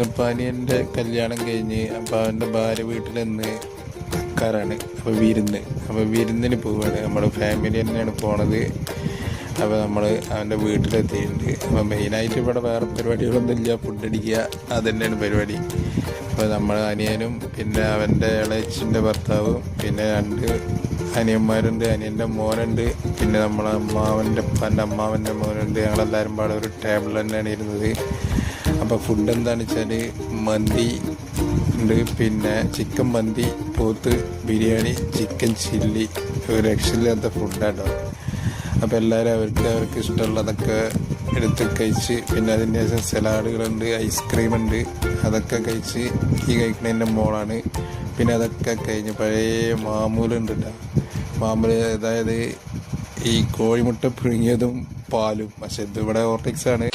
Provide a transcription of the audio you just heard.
ഇന്നിപ്പോൾ അനിയൻ്റെ കല്യാണം കഴിഞ്ഞ് അപ്പോൾ അവൻ്റെ ഭാര്യ വീട്ടിൽ നിന്ന് കക്കാറാണ്. അപ്പോൾ വിരുന്നിന് പോവുകയാണ്. നമ്മൾ ഫാമിലി തന്നെയാണ് പോണത്. അപ്പോൾ നമ്മൾ അവൻ്റെ വീട്ടിലെത്തിയിട്ടുണ്ട്. അപ്പോൾ മെയിനായിട്ട് ഇവിടെ വേറെ പരിപാടികളൊന്നും ഇല്ല, ഫുഡ് അടിക്കുക, അത് തന്നെയാണ് പരിപാടി. അപ്പോൾ നമ്മൾ അനിയനും പിന്നെ അവൻ്റെ ഇളയച്ചിൻ്റെ ഭർത്താവും പിന്നെ 2 അനിയന്മാരുണ്ട്, അനിയൻ്റെ മോനുണ്ട്, പിന്നെ നമ്മളെ അമ്മാവൻ്റെ മോനുണ്ട്. ഞങ്ങളെല്ലാവരും പാടെ ഒരു ടേബിൾ തന്നെയാണ് ഇരുന്നത്. അപ്പോൾ ഫുഡ് എന്താണെന്ന് വെച്ചാൽ മന്തി ഉണ്ട്, പിന്നെ ചിക്കൻ മന്തി, പോത്ത് ബിരിയാണി, ചിക്കൻ ചില്ലി, ഒരു രക്ഷയില്ലാത്ത ഫുഡാട്ടോ. അപ്പോൾ എല്ലാവരും അവർക്ക് ഇഷ്ടമുള്ളതൊക്കെ എടുത്ത് കഴിച്ച്, പിന്നെ അതിന് ശേഷം സലാഡുകളുണ്ട്, ഐസ്ക്രീമുണ്ട്, അതൊക്കെ കഴിച്ച് ഈ കഴിക്കുന്നതിൻ്റെ മോളാണ്. പിന്നെ അതൊക്കെ കഴിഞ്ഞ് പഴയ മാമൂലുണ്ട് കേട്ടോ. മാമൂല് അതായത് ഈ കോഴിമുട്ട പുഴുങ്ങിയതും പാലും. പക്ഷെ ഇതിവിടെ ഓർട്ടിക്സാണ്.